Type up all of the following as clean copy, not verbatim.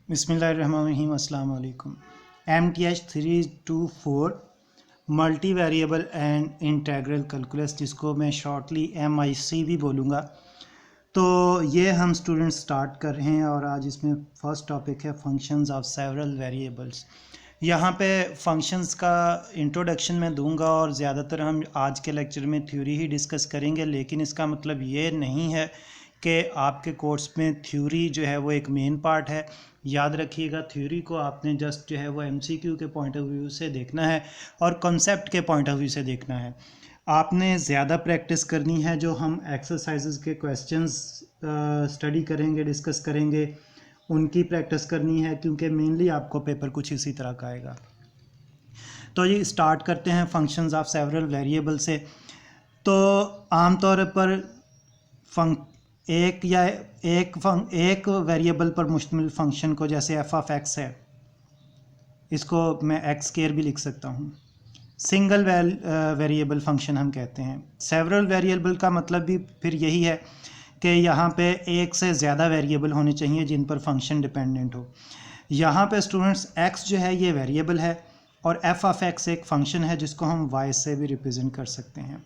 बिस्मिल्लाहिर्रहमानिर्रहीम अस्सलाम वालेकुम। MTH 324 multi variable and integral calculus, जिसको मैं शॉर्टली MIC भी बोलूँगा। तो ये हम स्टूडेंट स्टार्ट कर रहे हैं और आज इसमें फर्स्ट टॉपिक है फंक्शंस ऑफ सेवरल वेरिएबल्स। यहाँ पे फंक्शंस का इंट्रोडक्शन मैं दूंगा और ज़्यादातर हम आज के लेक्चर में थ्योरी ही डिस्कस करेंगे, लेकिन इसका मतलब ये नहीं है कि आपके कोर्स में थ्योरी जो है वो एक मेन पार्ट है। याद रखिएगा, थ्योरी को आपने जस्ट जो है वो MCQ के पॉइंट ऑफ व्यू से देखना है और कॉन्सेप्ट के पॉइंट ऑफ व्यू से देखना है। आपने ज़्यादा प्रैक्टिस करनी है। जो हम एक्सरसाइजेज के क्वेश्चंस स्टडी करेंगे, डिस्कस करेंगे, उनकी प्रैक्टिस करनी है, क्योंकि मेनली आपको पेपर कुछ इसी तरह का आएगा। तो ये स्टार्ट करते हैं फंक्शंस ऑफ सेवरल वेरिएबल से। तो आमतौर पर एक वेरिएबल पर मुश्तमिल फंक्शन को, जैसे f(x) है, इसको मैं x केयर भी लिख सकता हूँ। सिंगल वेरिएबल फंक्शन हम कहते हैं। सेवरल वेरिएबल का मतलब भी फिर यही है कि यहाँ पे एक से ज़्यादा वेरिएबल होने चाहिए जिन पर फंक्शन डिपेंडेंट हो। यहाँ पे स्टूडेंट्स x जो है ये वेरिएबल है और f(x) एक फंक्शन है जिसको हम y से भी रिप्रेजेंट कर सकते हैं।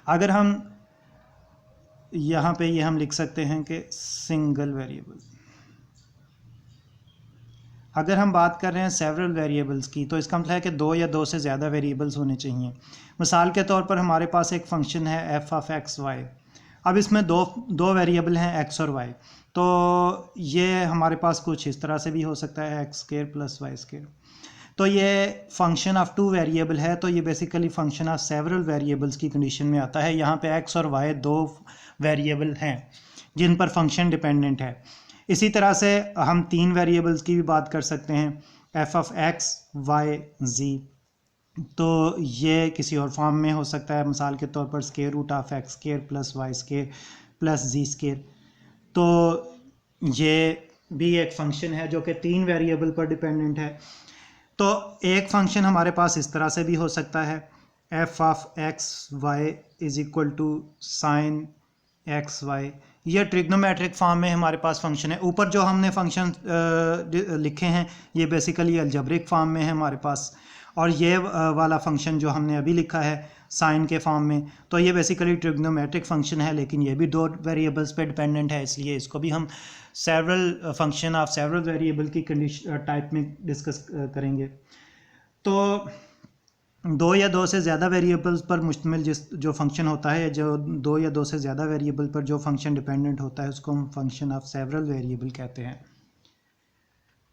अगर हम यहाँ पे ये हम लिख सकते हैं कि सिंगल वेरिएबल। अगर हम बात कर रहे हैं सेवरल वेरिएबल्स की, तो इसका मतलब है कि दो या दो से ज़्यादा वेरिएबल्स होने चाहिए। मिसाल के तौर पर हमारे पास एक फंक्शन है f(x)y। अब इसमें दो वेरिएबल हैं x और y। तो ये हमारे पास कुछ इस तरह से भी हो सकता है, x² + y²। तो ये फंक्शन ऑफ टू वेरिएबल है, तो ये basically function of several variables की कंडीशन में आता है। यहाँ पे x और y दो वेरिएबल हैं जिन पर फंक्शन डिपेंडेंट है। इसी तरह से हम तीन वेरिएबल्स की भी बात कर सकते हैं, f(x), y, z। तो ये किसी और फॉर्म में हो सकता है, मिसाल के तौर पर √(x² + y² + z²। तो ये भी एक फंक्शन है जो कि तीन वेरिएबल पर डिपेंडेंट है। तो एक फंक्शन हमारे पास इस तरह से भी हो सकता है, f(x)y = sin xy। ये ट्रिग्नोमेट्रिक फॉर्म में हमारे पास फंक्शन है। ऊपर जो हमने फंक्शन लिखे हैं ये बेसिकली अलजेब्रिक फॉर्म में है हमारे पास, और ये वाला फंक्शन जो हमने अभी लिखा है साइन के फॉर्म में, तो ये बेसिकली ट्रिग्नोमेट्रिक फंक्शन है, लेकिन ये भी दो वेरिएबल्स पे डिपेंडेंट है, इसलिए इसको भी हम several function of several variable की कंडीशन टाइप में डिस्कस करेंगे। तो दो या दो से ज़्यादा वेरिएबल्स पर मुश्तमिल जो फंक्शन होता है, जो दो या दो से ज़्यादा वेरिएबल पर जो फंक्शन डिपेंडेंट होता है, उसको हम फंक्शन ऑफ सेवरल वेरिएबल कहते हैं।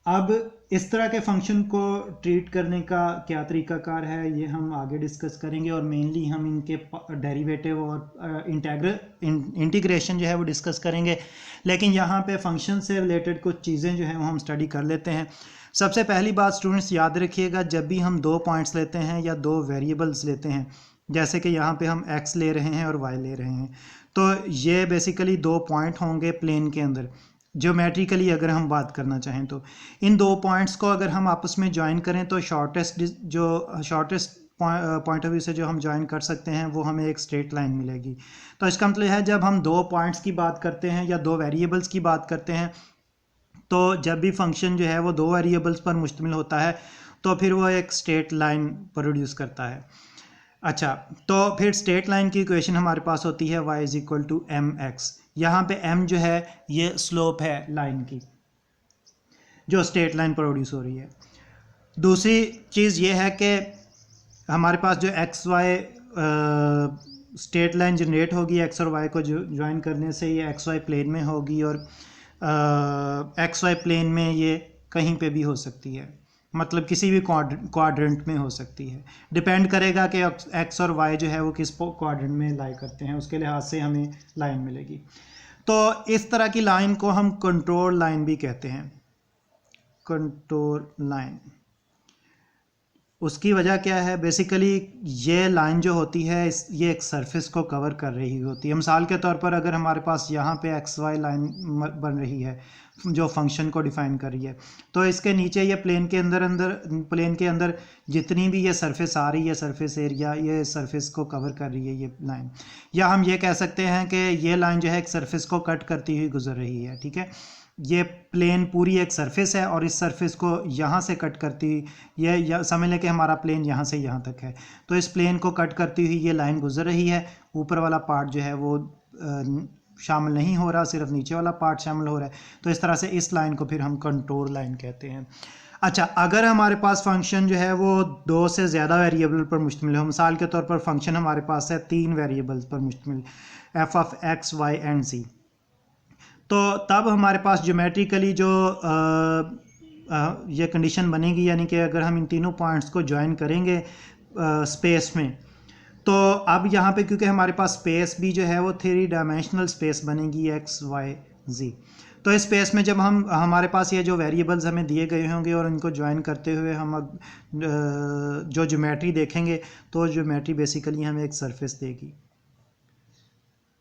अब इस तरह के फंक्शन को ट्रीट करने का क्या तरीकाकार है, ये हम आगे डिस्कस करेंगे, और मेनली हम इनके डेरिवेटिव और इंटीग्रेशन जो है वो डिस्कस करेंगे। लेकिन यहाँ पे फंक्शन से रिलेटेड कुछ चीज़ें जो हैं वो हम स्टडी कर लेते हैं। सबसे पहली बात स्टूडेंट्स याद रखिएगा, जब भी हम दो पॉइंट्स लेते हैं या दो वेरिएबल्स लेते हैं, जैसे कि यहाँ पे हम x ले रहे हैं और y ले रहे हैं, तो ये बेसिकली दो पॉइंट होंगे प्लेन के अंदर। ज्योमेट्रिकली अगर हम बात करना चाहें तो इन दो पॉइंट्स को अगर हम आपस में ज्वाइन करें तो शॉर्टेस्ट पॉइंट ऑफ व्यू से जो हम ज्वाइन कर सकते हैं वो हमें एक स्ट्रेट लाइन मिलेगी। तो इसका मतलब है, जब हम दो पॉइंट्स की बात करते हैं या दो वेरिएबल्स की बात करते हैं, तो जब भी फंक्शन जो है वो दो वेरिएबल्स पर मुश्तमिल होता है तो फिर वो एक स्ट्रेट लाइन प्रोड्यूस करता है। अच्छा, तो फिर स्ट्रेट लाइन की इक्वेशन हमारे पास होती है y = mx। यहाँ पे m जो है ये स्लोप है लाइन की जो स्ट्रेट लाइन प्रोड्यूस हो रही है। दूसरी चीज़ ये है कि हमारे पास जो X Y straight line generate होगी, एक्स और वाई को ज्वाइन करने से ये एक्स वाई प्लेन में होगी, और एक्स वाई प्लेन में ये कहीं पे भी हो सकती है, मतलब किसी भी क्वाड्रेंट में हो सकती है। डिपेंड करेगा कि एक्स और वाई जो है वो किस क्वाड्रेंट में लाई करते हैं, उसके लिहाज से हमें लाइन मिलेगी। तो इस तरह की लाइन को हम कंट्रोल लाइन भी कहते हैं, कंट्रोल लाइन। उसकी वजह क्या है, बेसिकली ये लाइन जो होती है ये एक सरफेस को कवर कर रही होती है। मिसाल के तौर पर अगर हमारे पास यहाँ पे एक्स वाई लाइन बन रही है जो फंक्शन को डिफाइन कर रही है, तो इसके नीचे ये प्लेन के अंदर जितनी भी ये सरफेस आ रही है, सरफेस एरिया, ये सरफेस को कवर कर रही है ये लाइन। या हम ये कह सकते हैं कि ये लाइन जो है एक सरफेस को कट करती हुई गुजर रही है, ठीक है। ये प्लेन पूरी एक सरफेस है और इस सरफेस को यहाँ से कट करती ये समझ लें कि हमारा प्लेन यहाँ से यहाँ तक है, तो इस प्लेन को कट करती हुई ये लाइन गुजर रही है। ऊपर वाला पार्ट जो है वो शामिल नहीं हो रहा, सिर्फ नीचे वाला पार्ट शामिल हो रहा है। तो इस तरह से इस लाइन को फिर हम कंटूर लाइन कहते हैं। अच्छा, अगर हमारे पास फंक्शन जो है वो 2 से ज़्यादा वेरिएबल पर मुश्तमिल हो, मिसाल के तौर पर फंक्शन हमारे पास है 3 वेरिएबल्स पर मुश्तमिल, f of x y and g, तो तब हमारे पास ज्योमेट्रिकली जो ये कंडीशन बनेगी, यानी कि अगर हम इन तीनों पॉइंट्स को ज्वाइन करेंगे स्पेस में, तो अब यहाँ पे क्योंकि हमारे पास स्पेस भी जो है वो 3 डायमेंशनल स्पेस बनेगी एक्स वाई जी। तो इस स्पेस में जब हम हमारे पास ये जो वेरिएबल्स हमें दिए गए होंगे और इनको ज्वाइन करते हुए हम जो ज्योमेट्री देखेंगे, तो ज्योमेट्री बेसिकली हमें एक सरफेस देगी।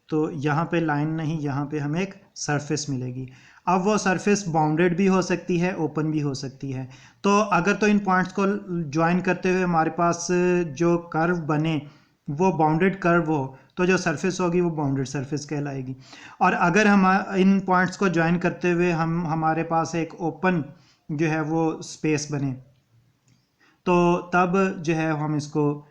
तो यहाँ पे लाइन नहीं, यहाँ पे हमें एक सरफेस मिलेगी। अब वो सरफेस बाउंडेड भी हो सकती है, ओपन भी हो सकती है। तो अगर तो इन पॉइंट्स को ज्वाइन करते हुए हमारे पास जो कर्व बने वो बाउंडेड कर्व हो, तो जो सरफेस होगी वो बाउंडेड सरफेस कहलाएगी। और अगर हम इन पॉइंट्स को ज्वाइन करते हुए हमारे पास एक ओपन जो है वो स्पेस बने, तो तब जो है हम इसको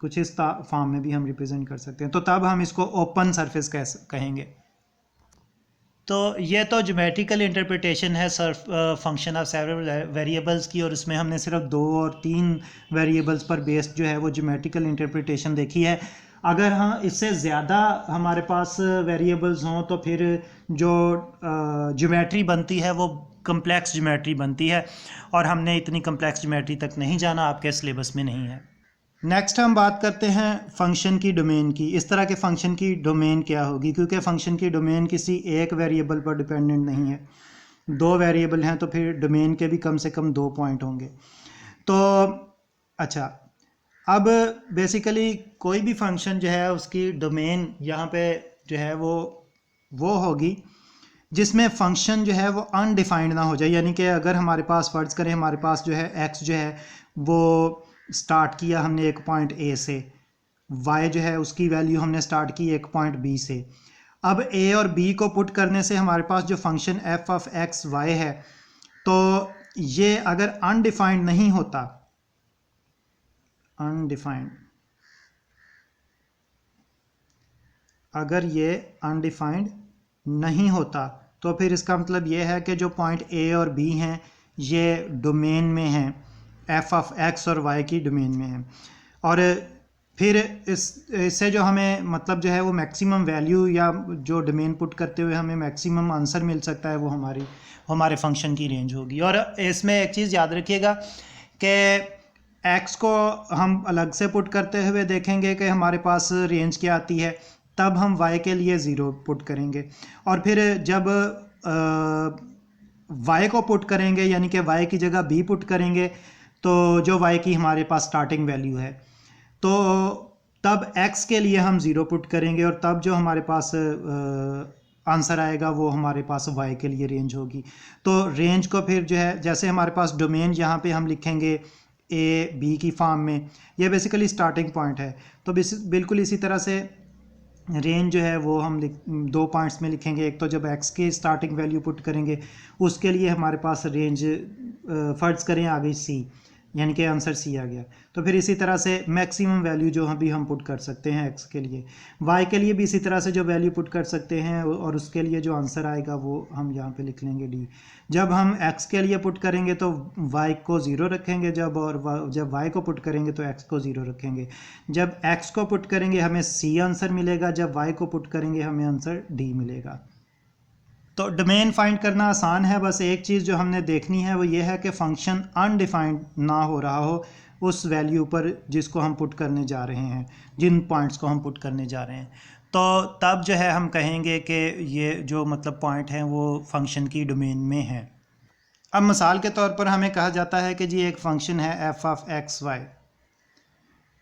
कुछ इस फॉर्म में भी हम रिप्रेजेंट कर सकते हैं, तो तब हम इसको ओपन सरफेस कहेंगे। तो ये तो ज्योमेट्रिकल इंटरप्रिटेशन है फंक्शन ऑफ सेवरल वेरिएबल्स की, और इसमें हमने सिर्फ 2 और 3 वेरिएबल्स पर बेस्ड जो है वो ज्योमेट्रिकल इंटरप्रिटेशन देखी है। अगर हाँ इससे ज़्यादा हमारे पास वेरिएबल्स हों तो फिर जो ज्योमेट्री बनती है वो कम्प्लेक्स ज्योमेट्री बनती है, और हमने इतनी कम्प्लेक्स ज्योमेट्री तक नहीं जाना, आपके सिलेबस में नहीं है। नेक्स्ट हम बात करते हैं फंक्शन की डोमेन की। इस तरह के फंक्शन की डोमेन क्या होगी, क्योंकि फंक्शन की डोमेन किसी एक वेरिएबल पर डिपेंडेंट नहीं है, 2 वेरिएबल हैं तो फिर डोमेन के भी कम से कम 2 पॉइंट होंगे। तो अच्छा, अब बेसिकली कोई भी फंक्शन जो है उसकी डोमेन यहाँ पे जो है वो होगी जिसमें फंक्शन जो है वो अनडिफाइंड ना हो जाए। यानी कि अगर हमारे पास फ़र्ज़ करें हमारे पास जो है एक्स जो है वो स्टार्ट किया हमने एक पॉइंट ए से, y जो है उसकी वैल्यू हमने स्टार्ट की एक पॉइंट बी से। अब a और b को पुट करने से हमारे पास जो function f of x Y है, तो ये अगर अनडिफाइंड नहीं होता, अनडिफाइंड, अगर ये अनडिफाइंड नहीं होता तो फिर इसका मतलब ये है कि जो पॉइंट a और b हैं ये डोमेन में हैं, एफ ऑफ एक्स और वाई की डोमेन में है। और फिर इससे जो हमें मतलब जो है वो मैक्सिमम वैल्यू या जो डोमेन पुट करते हुए हमें मैक्सिमम आंसर मिल सकता है वो हमारे फंक्शन की रेंज होगी। और इसमें एक चीज़ याद रखिएगा कि एक्स को हम अलग से पुट करते हुए देखेंगे कि हमारे पास रेंज क्या आती है, तब हम वाई के लिए 0 पुट करेंगे, और फिर जब वाई को पुट करेंगे यानी कि वाई की जगह बी पुट करेंगे, तो जो y की हमारे पास स्टार्टिंग वैल्यू है, तो तब x के लिए हम 0 पुट करेंगे, और तब जो हमारे पास आंसर आएगा वो हमारे पास y के लिए रेंज होगी। तो रेंज को फिर जो है जैसे हमारे पास डोमेन यहाँ पे हम लिखेंगे a b की फॉर्म में, ये बेसिकली स्टार्टिंग पॉइंट है, तो बिल्कुल इसी तरह से रेंज जो है वो हम 2 पॉइंट्स में लिखेंगे। एक तो जब x की स्टार्टिंग वैल्यू पुट करेंगे उसके लिए हमारे पास रेंज फ़र्ज़ करें आ गई c, यानी कि आंसर सी आ गया, तो फिर इसी तरह से मैक्सिमम वैल्यू जो अभी हम पुट कर सकते हैं x के लिए, y के लिए भी इसी तरह से जो वैल्यू पुट कर सकते हैं, और उसके लिए जो आंसर आएगा वो हम यहाँ पे लिख लेंगे d। जब हम x के लिए पुट करेंगे तो y को 0 रखेंगे, जब y को पुट करेंगे तो x को 0 रखेंगे। जब x को पुट करेंगे हमें c आंसर मिलेगा, जब y को पुट करेंगे हमें आंसर d मिलेगा। तो डोमेन फाइंड करना आसान है, बस एक चीज़ जो हमने देखनी है वो ये है कि फंक्शन अनडिफाइंड ना हो रहा हो उस वैल्यू पर जिसको हम पुट करने जा रहे हैं, जिन पॉइंट्स को हम पुट करने जा रहे हैं, तो तब जो है हम कहेंगे कि ये जो मतलब पॉइंट हैं वो फंक्शन की डोमेन में है। अब मिसाल के तौर पर हमें कहा जाता है कि जी एक फंक्शन है एफ ऑफ एक्स वाई,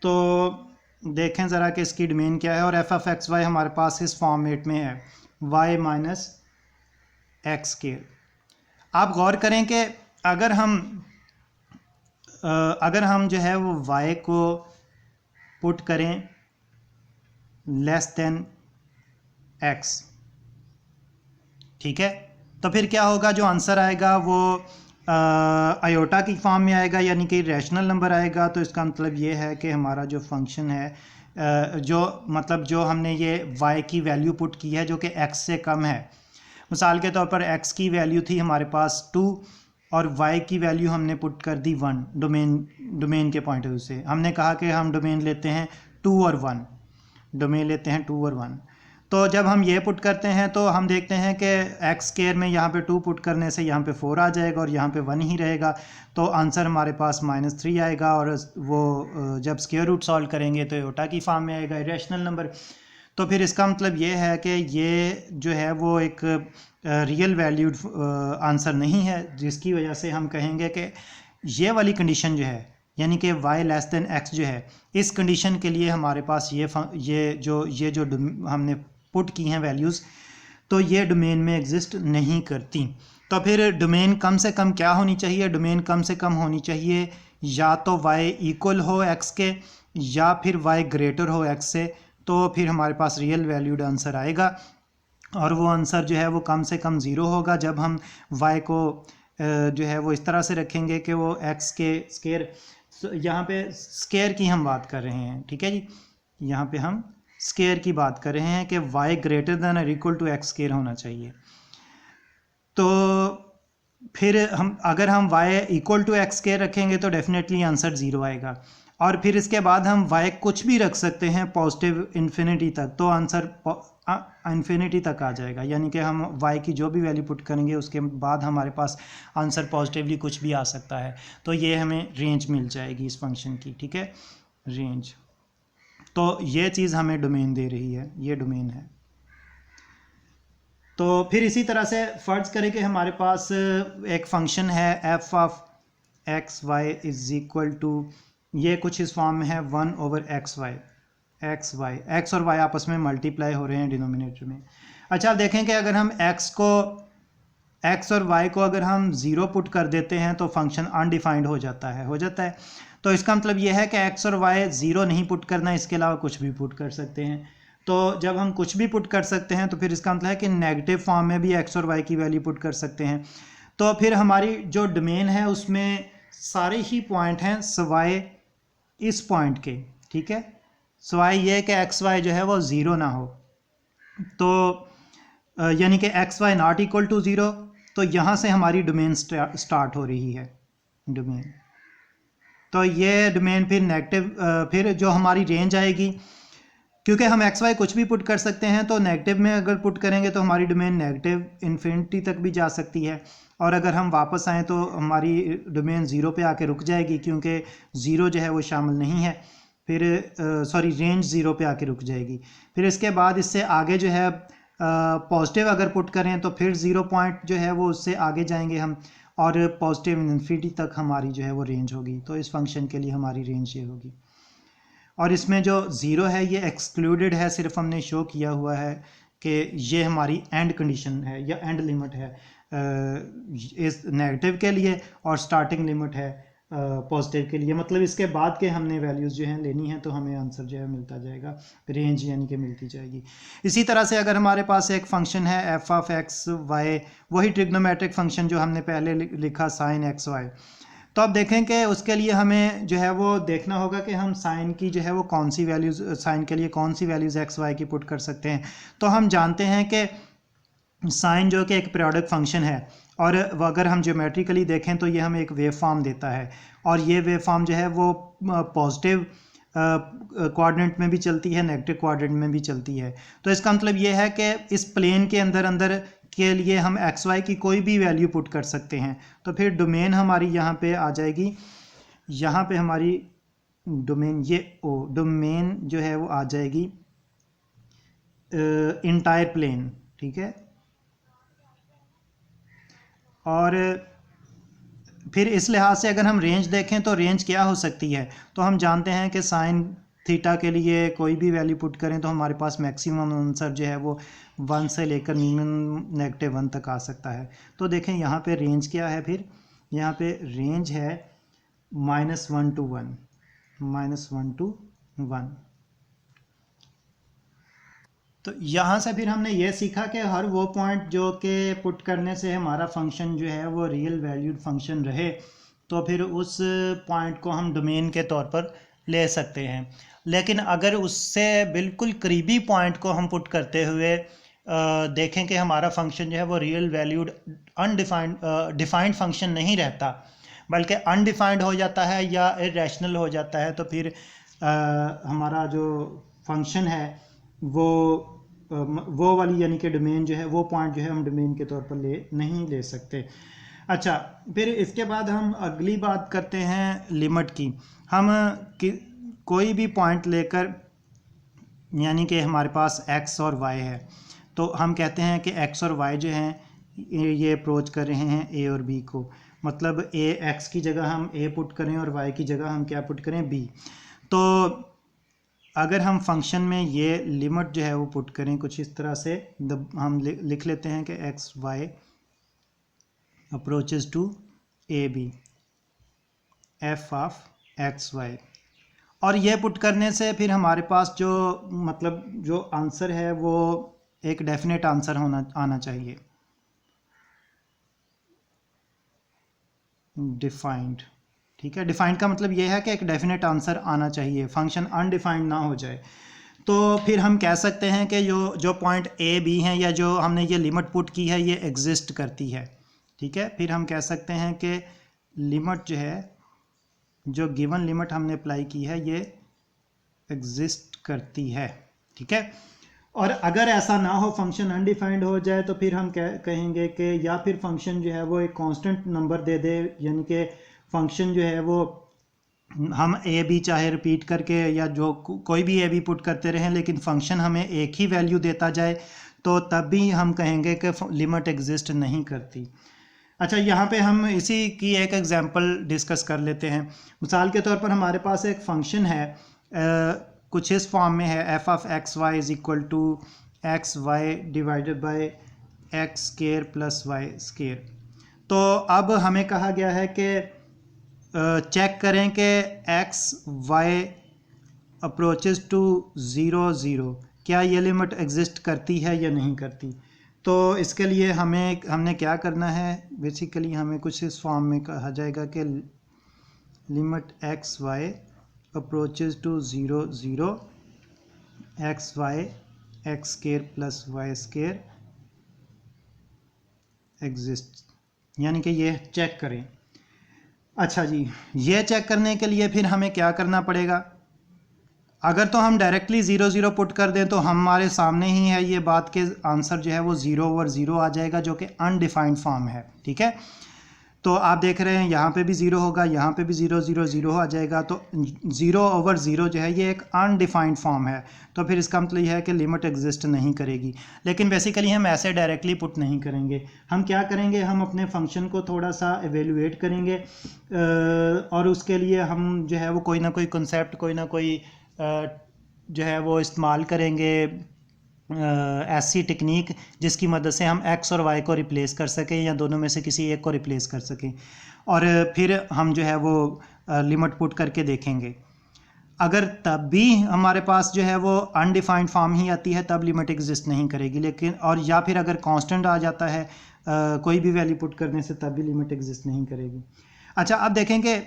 तो देखें ज़रा कि इसकी डोमेन क्या है, और एफ ऑफ एक्स वाई हमारे पास इस फॉर्मेट में है y माइनस एक्स स्केयर। आप गौर करें कि अगर हम जो है वो y को पुट करें लेस देन x, ठीक है। तो फिर क्या होगा, जो आंसर आएगा वो आयोटा की फॉर्म में आएगा, यानी कि रैशनल नंबर आएगा। तो इसका मतलब ये है कि हमारा जो फंक्शन है जो हमने ये y की वैल्यू पुट की है जो कि x से कम है। मिसाल के तौर पर x की वैल्यू थी हमारे पास 2 और y की वैल्यू हमने पुट कर दी 1। डोमेन के पॉइंट ऑफ व्यू से हमने कहा कि हम डोमेन लेते हैं 2 और 1, डोमेन लेते हैं 2 और 1। तो जब हम ये पुट करते हैं तो हम देखते हैं कि एक्स स्क्वायर में यहाँ पे 2 पुट करने से यहाँ पे 4 आ जाएगा और यहाँ पे 1 ही रहेगा। तो आंसर हमारे पास -3 आएगा और वो जब स्क्वायर रूट सॉल्व करेंगे तो आयोटा की फॉर्म में आएगा, इरेशनल नंबर। तो फिर इसका मतलब ये है कि ये जो है वो एक रियल वैल्यूड आंसर नहीं है, जिसकी वजह से हम कहेंगे कि ये वाली कंडीशन जो है यानी कि y लेस देन x जो है, इस कंडीशन के लिए हमारे पास ये जो हमने पुट की हैं वैल्यूज़, तो ये डोमेन में एग्जिस्ट नहीं करती। तो फिर डोमेन कम से कम क्या होनी चाहिए, डोमेन कम से कम होनी चाहिए या तो y इक्वल हो x के या फिर y ग्रेटर हो x से। तो फिर हमारे पास रियल वैल्यूड आंसर आएगा और वो आंसर जो है वो कम से कम 0 होगा जब हम y को जो है वो इस तरह से रखेंगे कि वो x के स्क्वायर, यहाँ पे स्क्वायर की हम बात कर रहे हैं, ठीक है जी, यहाँ पे हम स्क्वायर की बात कर रहे हैं कि y ग्रेटर देन और इक्वल टू x स्क्वायर होना चाहिए। तो फिर अगर हम y equal to x square रखेंगे तो डेफिनेटली आंसर 0 आएगा। और फिर इसके बाद हम y कुछ भी रख सकते हैं पॉजिटिव इन्फिनिटी तक, तो आंसर इन्फिनिटी तक आ जाएगा। यानी कि हम y की जो भी वैल्यू पुट करेंगे उसके बाद हमारे पास आंसर पॉजिटिवली कुछ भी आ सकता है। तो ये हमें रेंज मिल जाएगी इस फंक्शन की, ठीक है, रेंज। तो ये चीज़ हमें डोमेन दे रही है, ये डोमेन है। तो फिर इसी तरह से फ़र्ज़ करें कि हमारे पास एक फंक्शन है F of x Y is equal to, ये कुछ इस फॉर्म में है 1/एक्स वाई, एक्स और वाई आपस में मल्टीप्लाई हो रहे हैं डिनोमिनेटर में। अच्छा, आप देखें कि अगर हम एक्स और वाई को अगर हम 0 पुट कर देते हैं तो फंक्शन अनडिफाइंड हो जाता है। तो इसका मतलब ये है कि एक्स और वाई 0 नहीं पुट करना, इसके अलावा कुछ भी पुट कर सकते हैं। तो जब हम कुछ भी पुट कर सकते हैं तो फिर इसका मतलब है कि नेगेटिव फॉर्म में भी एक्स और वाई की वैल्यू पुट कर सकते हैं। तो फिर हमारी जो डोमेन है उसमें सारे ही पॉइंट हैं सिवाय इस पॉइंट के, ठीक है, सिवाय ये कि एक्स वाई जो है वो 0 ना हो। तो यानी कि X Y not equal to 0, तो यहाँ से हमारी डोमेन स्टार्ट हो रही है, डोमेन। तो ये डोमेन फिर नेगेटिव, फिर जो हमारी रेंज आएगी, क्योंकि हम एक्स वाई कुछ भी पुट कर सकते हैं, तो नेगेटिव में अगर पुट करेंगे तो हमारी डोमेन नेगेटिव इन्फिनिटी तक भी जा सकती है। और अगर हम वापस आएँ तो हमारी डोमेन 0 पे आके रुक जाएगी, क्योंकि 0 जो है वो शामिल नहीं है। फिर रेंज 0 पे आके रुक जाएगी। फिर इसके बाद इससे आगे जो है पॉजिटिव अगर पुट करें तो फिर 0 पॉइंट जो है वो उससे आगे जाएंगे हम, और पॉजिटिव इन्फिनिटी तक हमारी जो है वो रेंज होगी। तो इस फंक्शन के लिए हमारी रेंज ये होगी। और इसमें जो 0 है ये एक्सक्लूडेड है, सिर्फ हमने शो किया हुआ है कि ये हमारी एंड कंडीशन है या एंड लिमिट है इस नेगेटिव के लिए, और स्टार्टिंग लिमिट है पॉजिटिव के लिए। मतलब इसके बाद के हमने वैल्यूज़ जो हैं लेनी है तो हमें आंसर जो है मिलता जाएगा, रेंज यानी कि मिलती जाएगी। इसी तरह से अगर हमारे पास एक फंक्शन है एफ ऑफ एक्स वाई, वही ट्रिग्नोमेट्रिक फंक्शन जो हमने पहले लिखा साइन एक्स वाई, तो आप देखें कि उसके लिए हमें जो है वो देखना होगा कि हम साइन की जो है वो कौन सी वैल्यूज़, साइन के लिए कौन सी वैल्यूज़ एक्स वाई की पुट कर सकते हैं। तो हम जानते हैं कि साइन जो कि एक पीरियोडिक फंक्शन है, और अगर हम ज्योमेट्रिकली देखें तो ये हमें एक वेव फॉर्म देता है, और ये वेव फॉर्म जो है वो पॉजिटिव कोऑर्डिनेट में भी चलती है, नेगेटिव कोऑर्डिनेट में भी चलती है। तो इसका मतलब ये है कि इस प्लेन के अंदर के लिए हम एक्स वाई की कोई भी वैल्यू पुट कर सकते हैं। तो फिर डोमेन हमारी यहाँ पे आ जाएगी, यहाँ पे हमारी डोमेन डोमेन जो है वो आ जाएगी इंटायर प्लेन, ठीक है। और फिर इस लिहाज से अगर हम रेंज देखें तो रेंज क्या हो सकती है, तो हम जानते हैं कि साइन थीटा के लिए कोई भी वैल्यू पुट करें तो हमारे पास मैक्सिमम आंसर जो है वो 1 से लेकर -1 तक आ सकता है। तो देखें यहाँ पे रेंज क्या है, फिर यहाँ पे रेंज है -1 to 1, -1 to 1। तो यहाँ से फिर हमने ये सीखा कि हर वो पॉइंट जो कि पुट करने से हमारा फंक्शन जो है वो रियल वैल्यूड फंक्शन रहे, तो फिर उस पॉइंट को हम डोमेन के तौर पर ले सकते हैं। लेकिन अगर उससे बिल्कुल करीबी पॉइंट को हम पुट करते हुए देखें कि हमारा फंक्शन जो है वो real valued undefined defined function नहीं रहता, बल्कि अनडिफाइंड हो जाता है या इरेशनल हो जाता है, तो फिर हमारा जो फंक्शन है वो वाली यानी कि डोमेन जो है, वो पॉइंट जो है हम डोमेन के तौर पर नहीं ले सकते। अच्छा, फिर इसके बाद हम अगली बात करते हैं लिमिट की। हम कोई भी पॉइंट लेकर, यानी कि हमारे पास x और y है, तो हम कहते हैं कि x और y जो हैं ये अप्रोच कर रहे हैं a और b को, मतलब x की जगह हम a पुट करें और y की जगह हम क्या पुट करें, b। तो अगर हम फंक्शन में ये लिमिट जो है वो पुट करें कुछ इस तरह से, हम लिख लेते हैं कि x y approaches to A B f of x y, और ये पुट करने से फिर हमारे पास जो मतलब जो आंसर है वो एक डेफिनेट आंसर आना चाहिए, डिफाइंड। ठीक है, डिफाइंड का मतलब ये है कि एक डेफिनेट आंसर आना चाहिए, फंक्शन अनडिफाइंड ना हो जाए। तो फिर हम कह सकते हैं कि जो पॉइंट ए बी हैं या जो हमने ये लिमिट पुट की है ये एग्जिस्ट करती है। ठीक है, फिर हम कह सकते हैं कि लिमिट जो है, जो गिवन लिमिट हमने अप्लाई की है ये एग्जिस्ट करती है। ठीक है, और अगर ऐसा ना हो, फंक्शन अनडिफाइंड हो जाए, तो फिर हम कहेंगे कि या फिर फंक्शन जो है वो एक कांस्टेंट नंबर दे दे, यानी कि फंक्शन जो है वो हम ए बी चाहे रिपीट करके या जो कोई भी ए बी पुट करते रहें, लेकिन फंक्शन हमें एक ही वैल्यू देता जाए, तो तब भी हम कहेंगे कि लिमिट एग्जिस्ट नहीं करती। अच्छा, यहाँ पे हम इसी की एक एग्जांपल डिस्कस कर लेते हैं। मिसाल के तौर पर हमारे पास एक फंक्शन है, कुछ इस फॉर्म में है, F of x Y is equal to X Y divided by X square plus Y square. तो अब हमें कहा गया है कि चेक करें कि X Y approaches to zero zero, क्या ये लिमिट एग्जिस्ट करती है या नहीं करती। तो इसके लिए हमने क्या करना है, बेसिकली हमें कुछ इस फॉर्म में कहा जाएगा कि limit X Y approaches to zero zero X Y X square plus Y square exist, यानी कि ये चेक करें। अच्छा जी, ये चेक करने के लिए फिर हमें क्या करना पड़ेगा। अगर तो हम डायरेक्टली ज़ीरो ज़ीरो पुट कर दें तो हमारे सामने ही है ये बात के आंसर जो है वो ज़ीरो ओवर ज़ीरो आ जाएगा, जो कि अनडिफाइंड फॉर्म है। ठीक है, तो आप देख रहे हैं यहाँ पे भी ज़ीरो होगा, यहाँ पे भी ज़ीरो ज़ीरो ज़ीरो आ जाएगा, तो ज़ीरो ओवर ज़ीरो जो है ये एक अनडिफाइंड फॉर्म है, तो फिर इसका मतलब यह है कि लिमिट एग्जिस्ट नहीं करेगी। लेकिन बेसिकली हम ऐसे डायरेक्टली पुट नहीं करेंगे, हम क्या करेंगे, हम अपने फंक्शन को थोड़ा सा एवेलुएट करेंगे, और उसके लिए हम जो है वो कोई ना कोई कंसेप्ट, कोई ना कोई जो है वो इस्तेमाल करेंगे, ऐसी टेक्निक जिसकी मदद से हम एक्स और वाई को रिप्लेस कर सकें या दोनों में से किसी एक को रिप्लेस कर सकें, और फिर हम जो है वो लिमिट पुट करके देखेंगे। अगर तब भी हमारे पास जो है वो अनडिफाइंड फॉर्म ही आती है तब लिमिट एग्जिस्ट नहीं करेगी, लेकिन और या फिर अगर कांस्टेंट आ जाता है कोई भी वैल्यू पुट करने से तब भी लिमिट एग्जिस्ट नहीं करेगी। अच्छा, अब देखेंगे,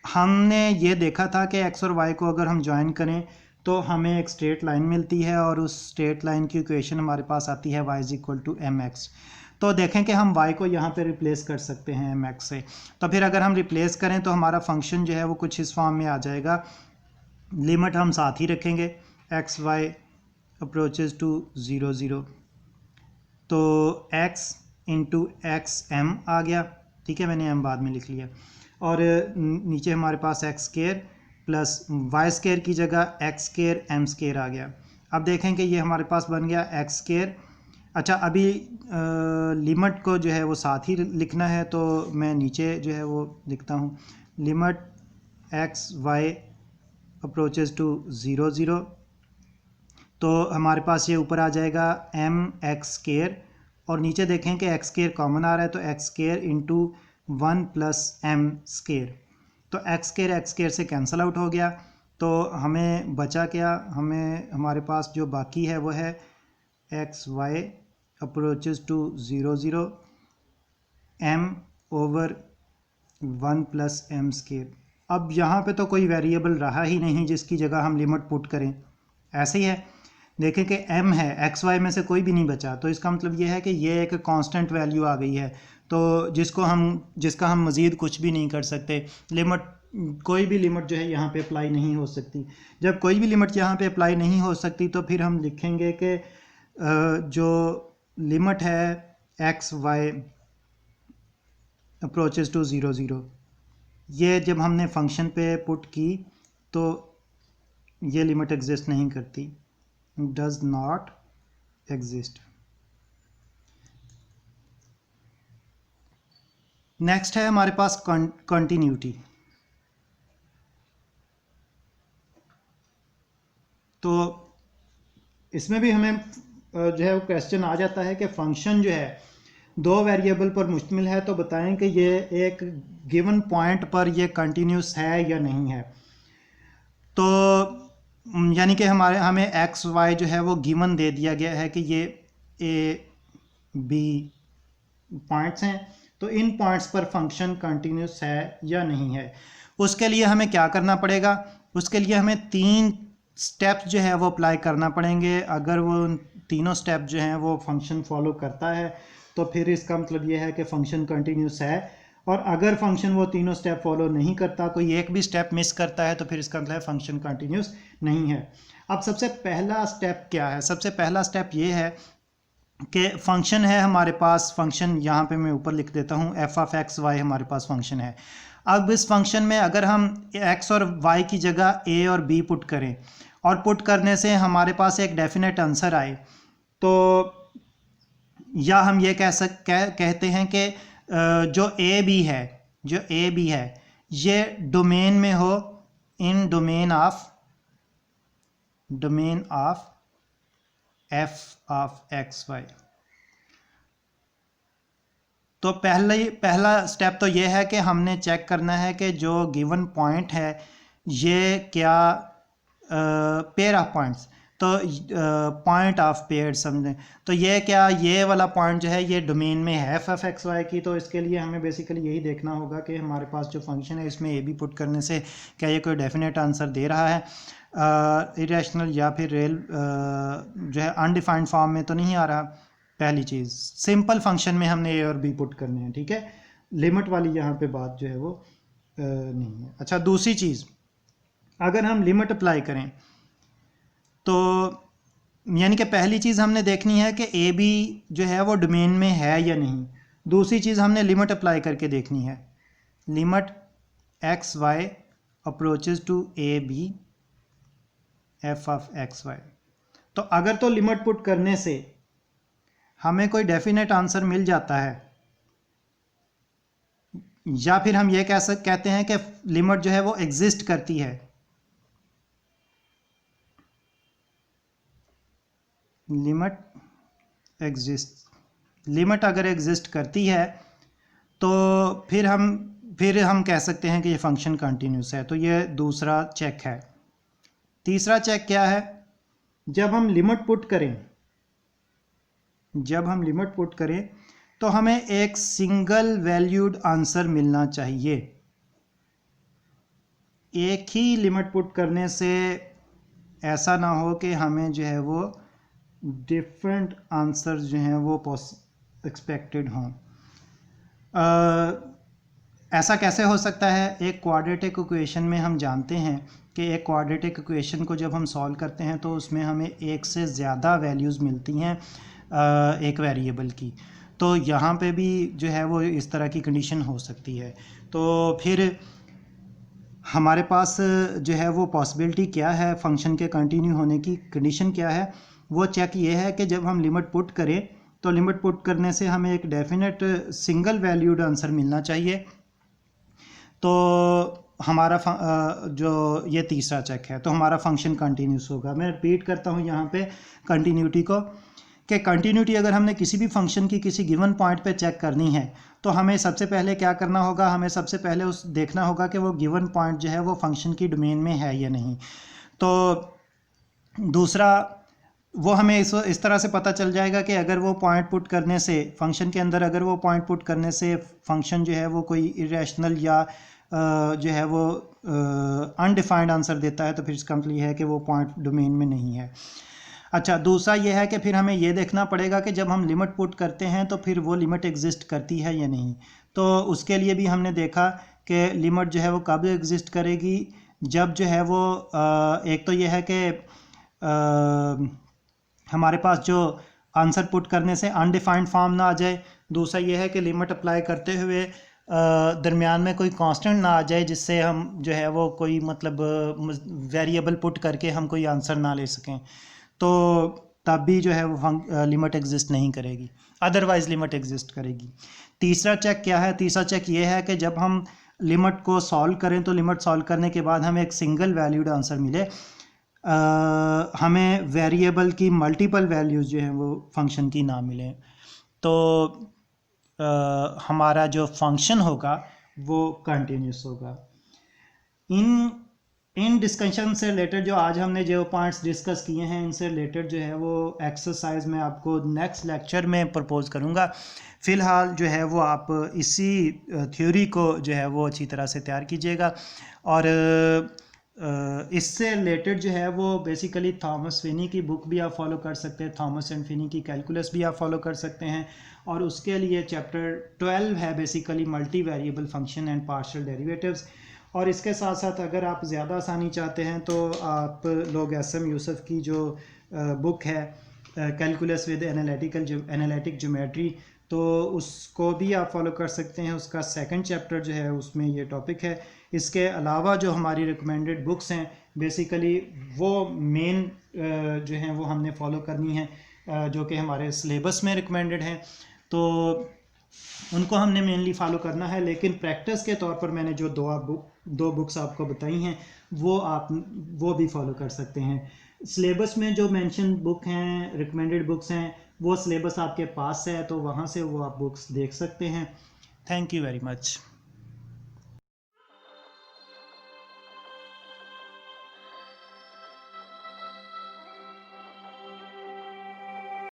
हमने ये देखा था कि एक्स और वाई को अगर हम ज्वाइन करें तो हमें एक स्ट्रेट लाइन मिलती है, और उस स्ट्रेट लाइन की इक्वेशन हमारे पास आती है y is equal to M X. तो देखें कि हम y को यहाँ पे रिप्लेस कर सकते हैं एम एक्स से। तो फिर अगर हम रिप्लेस करें तो हमारा फंक्शन जो है वो कुछ इस फॉर्म में आ जाएगा, लिमिट हम साथ ही रखेंगे, X Y approaches to zero zero, तो x इंटू एक्स एम आ गया। ठीक है, मैंने m बाद में लिख लिया, और नीचे हमारे पास x square plus Y square की जगह एक्स स्केयर एम स्केयर आ गया। अब देखें कि ये हमारे पास बन गया एक्स स्केयर। अच्छा, अभी लिमिट को जो है वो साथ ही लिखना है, तो मैं नीचे जो है वो लिखता हूँ, limit X Y approaches to zero zero, तो हमारे पास ये ऊपर आ जाएगा एम एक्स स्केयर, और नीचे देखें कि एक्स स्केयर कॉमन आ रहा है, तो X square into one plus M square, तो एक्स स्केयर से कैंसिल आउट हो गया। तो हमें बचा क्या, हमारे पास जो बाकी है वो है X Y approaches to 0 0 m over 1 plus M square. अब यहाँ पे तो कोई वेरिएबल रहा ही नहीं जिसकी जगह हम लिमिट पुट करें, ऐसे ही है। देखें कि m है, एक्स वाई में से कोई भी नहीं बचा, तो इसका मतलब ये है कि ये एक कांस्टेंट वैल्यू आ गई है, तो जिसका हम मज़ीद कुछ भी नहीं कर सकते। लिमिट, कोई भी लिमिट जो है यहाँ पे अप्लाई नहीं हो सकती। जब कोई भी लिमिट यहाँ पे अप्लाई नहीं हो सकती तो फिर हम लिखेंगे कि जो लिमिट है एक्स वाई अप्रोचेस टू 0 0, ये जब हमने फंक्शन पे पुट की तो ये लिमिट एग्जिस्ट नहीं करती, डज नॉट एग्जिस्ट। नेक्स्ट है हमारे पास कंटिन्यूटी। तो इसमें भी हमें जो है वो क्वेश्चन आ जाता है कि फंक्शन जो है दो वेरिएबल पर मुश्तमिल है, तो बताएं कि ये एक गिवन पॉइंट पर ये कंटिन्यूस है या नहीं है। तो यानी कि हमें एक्स वाई जो है वो गिवन दे दिया गया है कि ये ए बी पॉइंट्स हैं, तो इन पॉइंट्स पर फंक्शन कंटिन्यूस है या नहीं है। उसके लिए हमें क्या करना पड़ेगा, उसके लिए हमें 3 स्टेप्स जो है वो अप्लाई करना पड़ेंगे। अगर वो तीनों स्टेप जो हैं वो फंक्शन फॉलो करता है तो फिर इसका मतलब ये है कि फंक्शन कंटिन्यूस है, और अगर फंक्शन वो तीनों स्टेप फॉलो नहीं करता, कोई एक भी स्टेप मिस करता है, तो फिर इसका मतलब फंक्शन कंटिन्यूस नहीं है। अब सबसे पहला स्टेप क्या है? सबसे पहला स्टेप ये है कि फंक्शन है हमारे पास, फंक्शन यहाँ पे मैं ऊपर लिख देता हूँ, एफ ऑफ एक्स वाई हमारे पास फंक्शन है। अब इस फंक्शन में अगर हम एक्स और वाई की जगह ए और बी पुट करें और पुट करने से हमारे पास एक डेफिनेट आंसर आए, तो या हम ये कहते हैं कि जो ए बी है ये डोमेन में हो, in domain of f of x Y. तो पहला स्टेप तो ये है कि हमने चेक करना है कि जो गिवन पॉइंट है ये क्या पेयर ऑफ पॉइंट्स, तो पॉइंट ऑफ पेयर समझें, तो ये क्या, ये वाला पॉइंट जो है ये डोमेन में है एफ एक्स वाई की। तो इसके लिए हमें बेसिकली यही देखना होगा कि हमारे पास जो फंक्शन है इसमें ए बी पुट करने से क्या ये कोई डेफिनेट आंसर दे रहा है, इरेशनल या फिर रियल जो है अनडिफाइंड फॉर्म में तो नहीं आ रहा। पहली चीज़, सिंपल फंक्शन में हमने ए और बी पुट करने हैं, ठीक है, लिमिट वाली यहाँ पे बात जो है वो नहीं है। अच्छा, दूसरी चीज़, अगर हम लिमिट अप्लाई करें तो यानी कि पहली चीज़ हमने देखनी है कि ए बी जो है वो डोमेन में है या नहीं। दूसरी चीज़ हमने लिमिट अप्लाई करके देखनी है, limit X Y approaches to A B F of x Y. तो अगर तो लिमिट पुट करने से हमें कोई डेफिनेट आंसर मिल जाता है, या फिर हम ये कहते हैं कि लिमिट जो है वो एग्जिस्ट करती है। लिमिट अगर एग्जिस्ट करती है तो फिर हम कह सकते हैं कि ये फंक्शन कंटिन्यूस है। तो ये दूसरा चेक है। तीसरा चेक क्या है, जब हम लिमिट पुट करें तो हमें एक सिंगल वैल्यूड आंसर मिलना चाहिए। एक ही लिमिट पुट करने से ऐसा ना हो कि हमें जो है वो डिफरेंट आंसर जो हैं वो एक्सपेक्टेड हों। ऐसा कैसे हो सकता है? एक क्वाड्रेटिक इक्वेशन में हम जानते हैं कि एक क्वाड्रेटिक इक्वेशन को जब हम सॉल्व करते हैं तो उसमें हमें एक से ज़्यादा वैल्यूज़ मिलती हैं एक वेरिएबल की। तो यहाँ पे भी जो है वो इस तरह की कंडीशन हो सकती है। तो फिर हमारे पास जो है वो पॉसिबिलिटी क्या है, फंक्शन के कंटिन्यू होने की कंडीशन क्या है, वो चेक ये है कि जब हम लिमिट पुट करें तो लिमिट पुट करने से हमें एक डेफिनेट सिंगल वैल्यूड आंसर मिलना चाहिए। तो हमारा जो ये तीसरा चेक है, तो हमारा फंक्शन कंटिन्यूस होगा। मैं रिपीट करता हूँ यहाँ पे कंटिन्यूटी को, कि कंटिन्यूटी अगर हमने किसी भी फंक्शन की किसी गिवन पॉइंट पे चेक करनी है तो हमें सबसे पहले क्या करना होगा, हमें सबसे पहले देखना होगा कि वो गिवन पॉइंट जो है वो फंक्शन की डोमेन में है या नहीं। तो दूसरा वो हमें इस तरह से पता चल जाएगा कि अगर वो पॉइंट पुट करने से फंक्शन के अंदर अगर वो पॉइंट पुट करने से फंक्शन जो है वो कोई इरेशनल या जो है वो अनडिफाइंड आंसर देता है तो फिर इसका मतलब ये है कि वो पॉइंट डोमेन में नहीं है। अच्छा, दूसरा ये है कि फिर हमें ये देखना पड़ेगा कि जब हम लिमिट पुट करते हैं तो फिर वो लिमिट एग्जिस्ट करती है या नहीं। तो उसके लिए भी हमने देखा कि लिमिट जो है वो कब एग्जिस्ट करेगी, जब जो है वो एक तो ये है कि हमारे पास जो आंसर पुट करने से अनडिफाइंड फॉर्म ना आ जाए। दूसरा ये है कि लिमिट अप्लाई करते हुए दरमियान में कोई कांस्टेंट ना आ जाए जिससे हम जो है वो कोई मतलब वेरिएबल पुट करके हम कोई आंसर ना ले सकें, तो तब भी जो है वो लिमिट एग्जिस्ट नहीं करेगी, अदरवाइज लिमिट एग्जिस्ट करेगी। तीसरा चेक क्या है? तीसरा चेक ये है कि जब हम लिमिट को सॉल्व करें तो लिमिट सॉल्व करने के बाद हमें एक सिंगल वैल्यूड आंसर मिले, हमें वेरिएबल की मल्टीपल वैल्यूज़ जो हैं वो फंक्शन की ना मिलें, तो हमारा जो फंक्शन होगा वो कंटिन्यूस होगा। इन डिस्कशन से रिलेटेड जो आज हमने जो पॉइंट्स डिस्कस किए हैं इनसे रिलेटेड जो है वो एक्सरसाइज मैं आपको नेक्स्ट लेक्चर में प्रपोज करूँगा। फ़िलहाल जो है वो आप इसी थ्योरी को जो है वो अच्छी तरह से तैयार कीजिएगा, और इससे रिलेटेड जो है वो बेसिकली थॉमस फिनी की बुक भी आप फॉलो कर सकते हैं, थॉमस एंड फिनी की कैलकुलस भी आप फॉलो कर सकते हैं, और उसके लिए चैप्टर 12 है basically multi variable function and partial derivatives. और इसके साथ साथ अगर आप ज़्यादा आसानी चाहते हैं तो आप लोग एसएम यूसुफ की जो बुक है कैलकुलस विद एनालिटिक ज्योमेट्री, तो उसको भी आप फॉलो कर सकते हैं। उसका सेकंड चैप्टर जो है उसमें ये टॉपिक है। इसके अलावा जो हमारी रिकमेंडेड बुक्स हैं बेसिकली वो मेन जो हैं वो हमने फॉलो करनी है, जो कि हमारे सिलेबस में रिकमेंडेड हैं, तो उनको हमने मेनली फॉलो करना है। लेकिन प्रैक्टिस के तौर पर मैंने जो दो बुक्स आपको बताई हैं वो भी फॉलो कर सकते हैं। सिलेबस में जो मेंशन बुक हैं, रिकमेंडेड बुक्स हैं, वो सिलेबस आपके पास है तो वहाँ से वो आप बुक्स देख सकते हैं। Thank you very much.